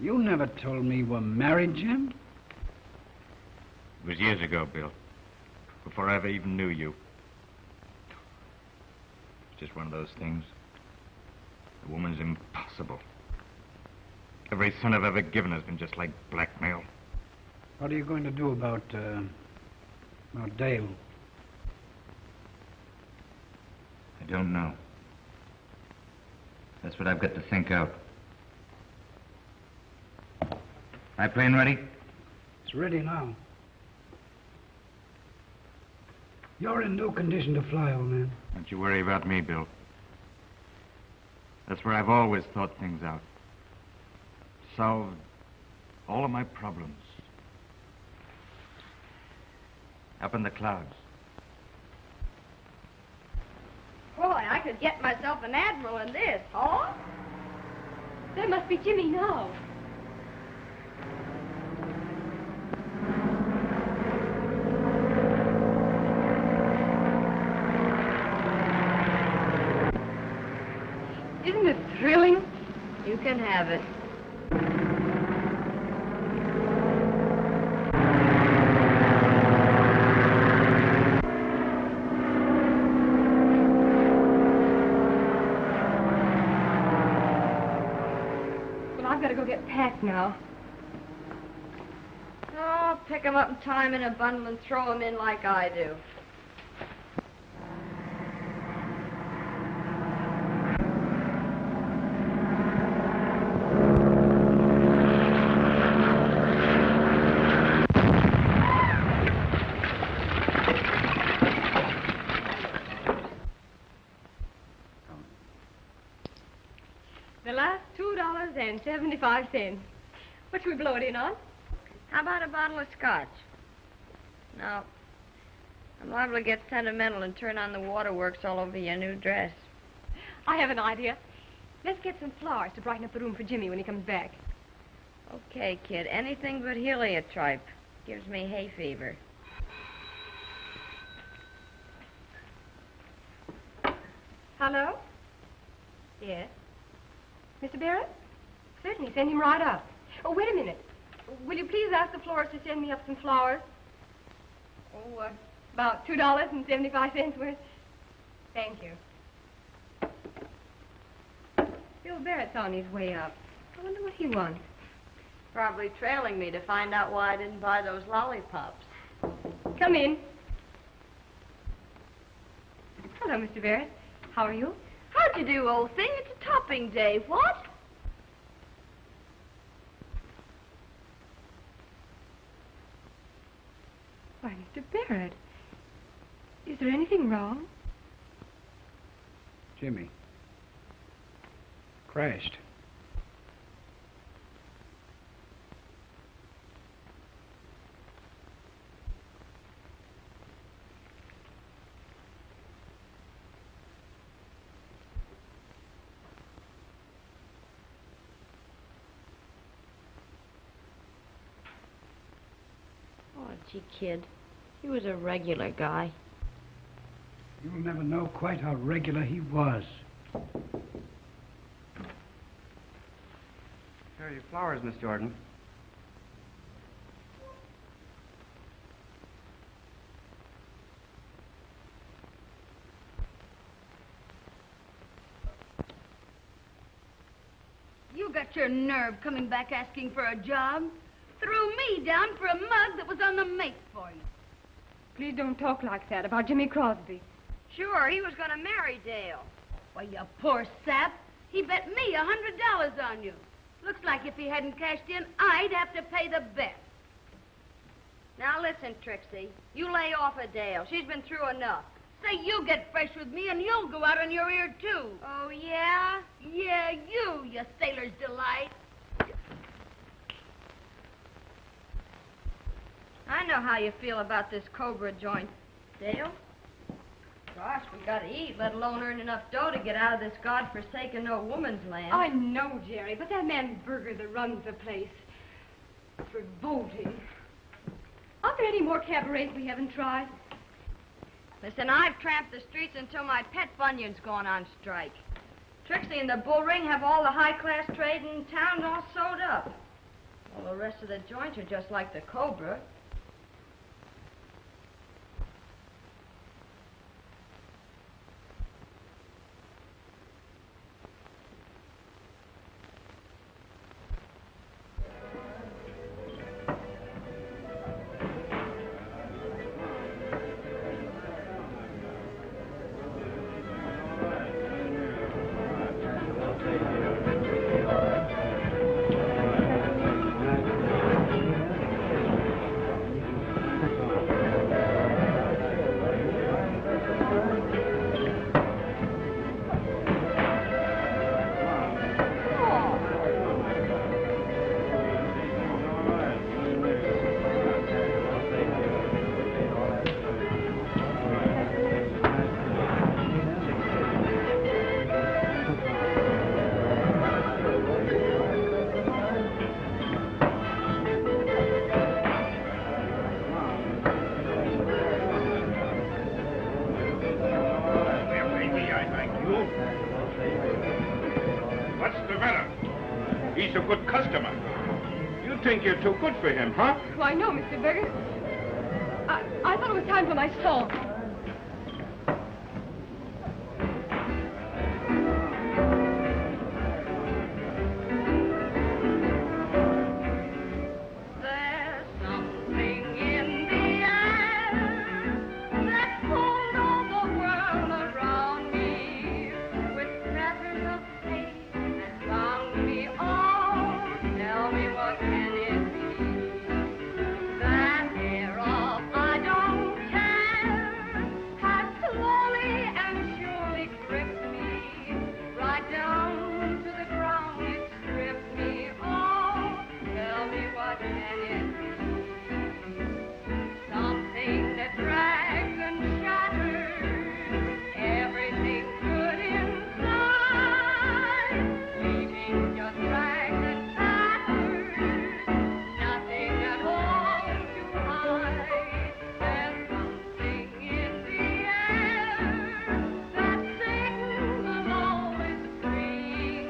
You never told me you were married, Jim. It was years ago, Bill. Before I ever even knew you. It's just one of those things. A woman's impossible. Every son I've ever given has been just like blackmail. What are you going to do about Dale? I don't know. That's what I've got to think out. Plane ready? It's ready now. You're in no condition to fly, old man. Don't you worry about me, Bill. That's where I've always thought things out. Solved all of my problems. Up in the clouds. Boy, I could get myself an admiral in this, huh? That must be Jimmy now. Isn't it thrilling? You can have it. Well, I've got to go get packed now. Oh, pick 'em up and tie 'em in a bundle and throw 'em in like I do. The last $2.75. What should we blow it in on? How about a bottle of scotch? No. I'm liable to get sentimental and turn on the waterworks all over your new dress. I have an idea. Let's get some flowers to brighten up the room for Jimmy when he comes back. Okay, kid. Anything but heliotrope. Gives me hay fever. Hello? Yes? Mr. Barrett? Certainly, send him right up. Oh, wait a minute. Will you please ask the florist to send me up some flowers? Oh, about $2.75 worth. Thank you. Bill Barrett's on his way up. I wonder what he wants. Probably trailing me to find out why I didn't buy those lollipops. Come in. Hello, Mr. Barrett. How are you? How'd you do, old thing? It's a topping day. What? Why, Mr. Barrett, is there anything wrong? Jimmy. Crashed. Oh, gee, kid. He was a regular guy. You'll never know quite how regular he was. Here are your flowers, Miss Jordan. You got your nerve coming back asking for a job? Threw me down for a mug that was on the make for you. Please don't talk like that about Jimmy Crosby. Sure, he was going to marry Dale. Why, you poor sap. He bet me $100 on you. Looks like if he hadn't cashed in, I'd have to pay the bet. Now listen, Trixie. You lay off of Dale. She's been through enough. Say you get fresh with me and you'll go out on your ear, too. Oh, yeah? Yeah, you sailor's delight. I know how you feel about this Cobra joint, Dale. Gosh, we gotta eat, let alone earn enough dough to get out of this godforsaken no woman's land. I know, Jerry, but that man Berger that runs the place, it's revolting. Aren't there any more cabarets we haven't tried? Listen, I've tramped the streets until my pet bunion's gone on strike. Trixie and the Bull Ring have all the high-class trade in town all sewed up. All the rest of the joints are just like the Cobra. He's a good customer. You think you're too good for him, huh? Why, no, Mr. Berger. I thought it was time for my song. There's something in the air that's pulled all the world around me with feathers of fate that found me. Oh, tell me what can it be? That air of I don't care has slowly and surely gripped me right down to the ground. It stripped me. Oh, tell me what can it be? Something that drags and shatters everything good inside, leaving just rags and tatters, nothing at all to hide. There's something in the air that sings along with spring.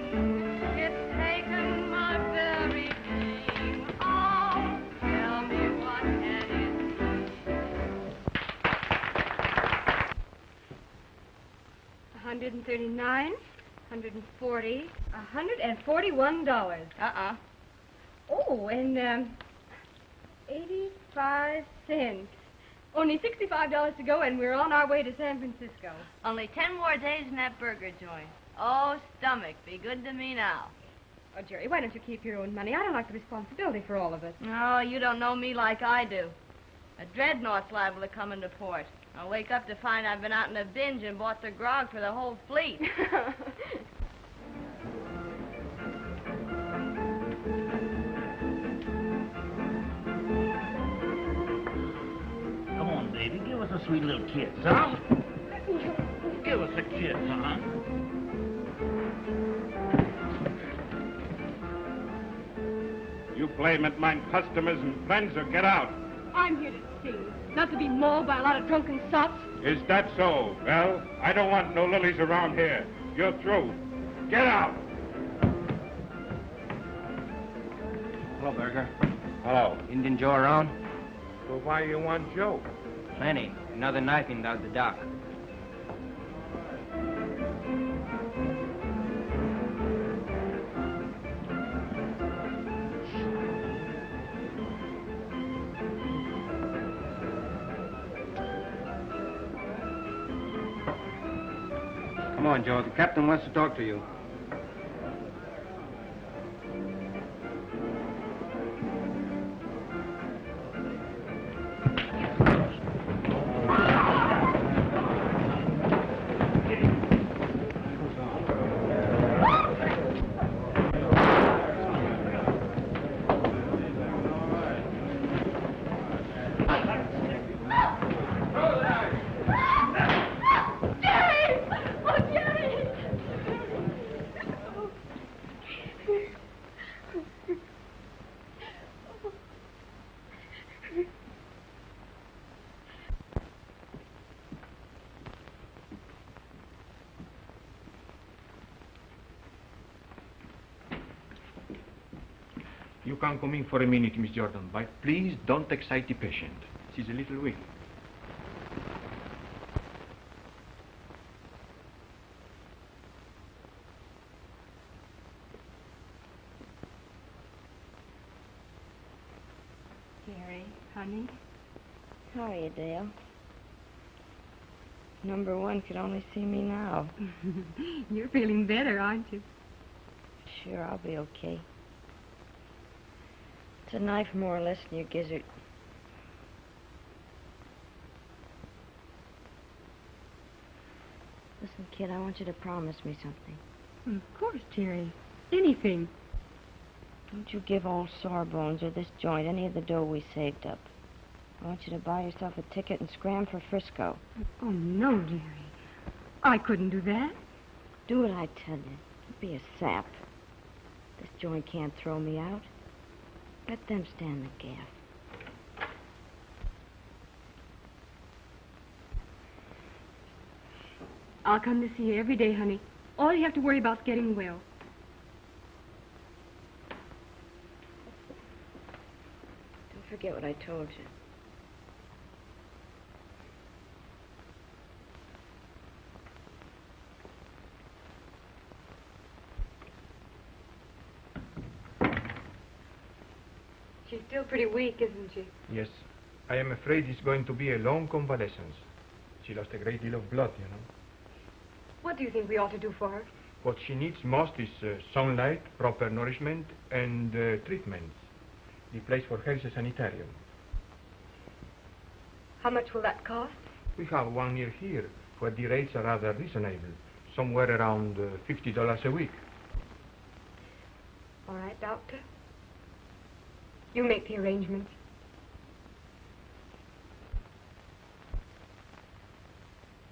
It's taken my very being. Oh, tell me what can it $139, $140, $141. Oh, and 85 cents. Only $65 to go, and we're on our way to San Francisco. Only 10 more days in that burger joint. Oh, stomach, be good to me now. Oh, Jerry, why don't you keep your own money? I don't like the responsibility for all of it. Oh, you don't know me like I do. A dreadnought's liable to come into port. I'll wake up to find I've been out in a binge and bought the grog for the whole fleet. Come on, baby. Give us a sweet little kiss, huh? Give us a kiss, huh? You blame it, mine customers and friends, or get out. I'm here to sing, not to be mauled by a lot of drunken sots. Is that so? Well, I don't want no lilies around here. You're through. Get out. Hello, Berger. Hello. Indian Joe around? Well, why you want Joe? Plenty. Another knifing down the dock. Come on, Joe. The captain wants to talk to you. You can come in for a minute, Miss Jordan, but please don't excite the patient. She's a little weak. Gary, honey. How are you, Dale? Number one could only see me now. You're feeling better, aren't you? Sure, I'll be okay. It's a knife more or less in your gizzard. Listen, kid, I want you to promise me something. Of course, Jerry. Anything. Don't you give old Sawbones or this joint any of the dough we saved up. I want you to buy yourself a ticket and scram for Frisco. Oh, no, Jerry. I couldn't do that. Do what I tell you. Don't be a sap. This joint can't throw me out. Let them stand the gaff. I'll come to see you every day, honey. All you have to worry about is getting well. Don't forget what I told you. She's still pretty weak, isn't she? Yes. I am afraid it's going to be a long convalescence. She lost a great deal of blood, you know. What do you think we ought to do for her? What she needs most is sunlight, proper nourishment, and treatments. The place for her is a sanitarium. How much will that cost? We have one near here, where the rates are rather reasonable, somewhere around $50 a week. All right, Doctor. You make the arrangements.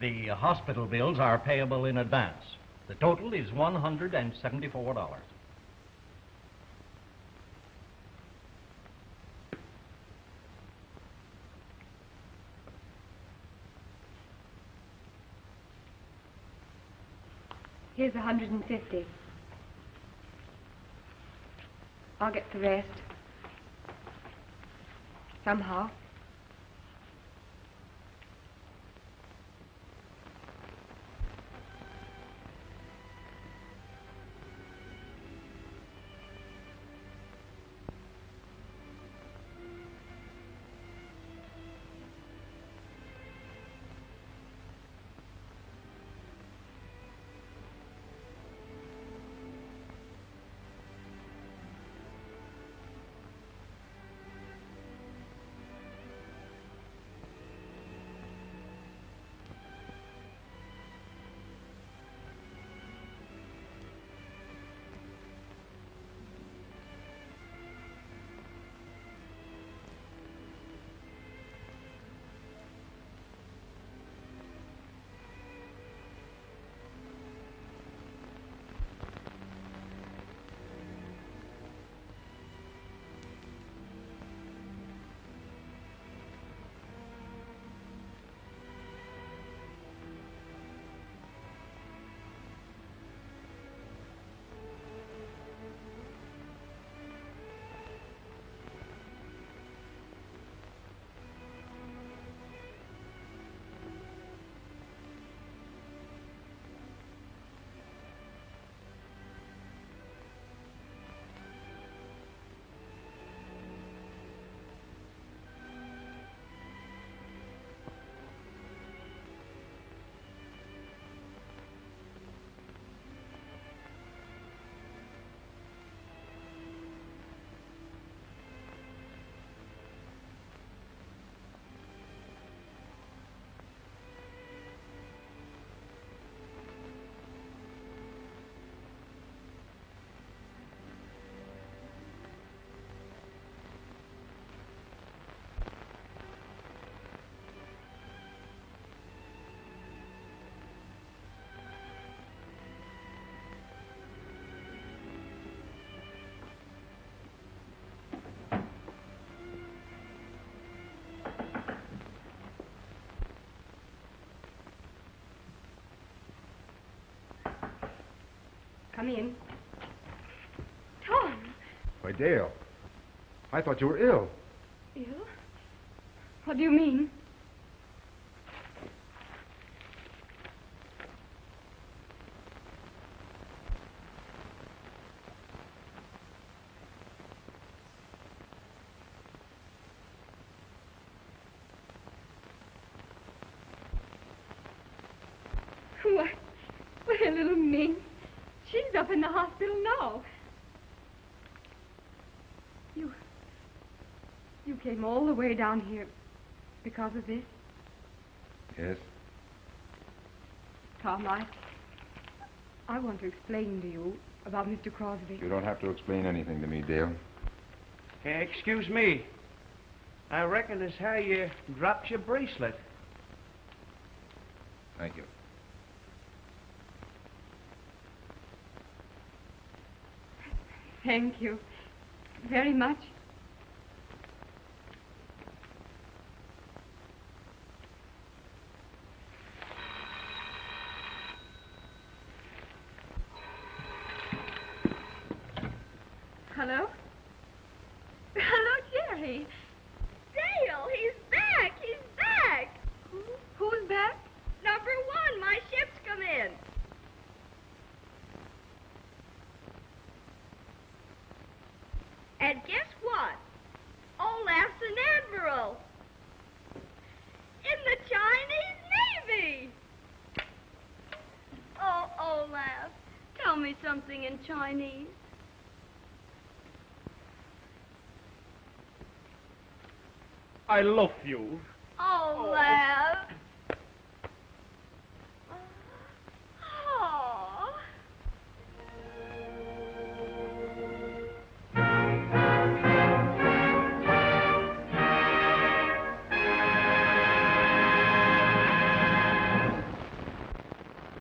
The hospital bills are payable in advance. The total is $174. Here's 150. I'll get the rest. Somehow. Come in. Tom! Why, Dale, I thought you were ill. Ill? What do you mean? Why, little Ming. She's up in the hospital now. You came all the way down here because of this? Yes. Tom, I want to explain to you about Mr. Crosby. You don't have to explain anything to me, Dale. Hey, excuse me. I reckon it's how you dropped your bracelet. Thank you. Thank you very much. Hello? Hello, Jerry. Dale, he's back! He's back! Who's back? Number 1, my ship's come in. And guess what? Olaf's an admiral. In the Chinese Navy. Oh, Olaf, tell me something in Chinese. I love you. Olaf.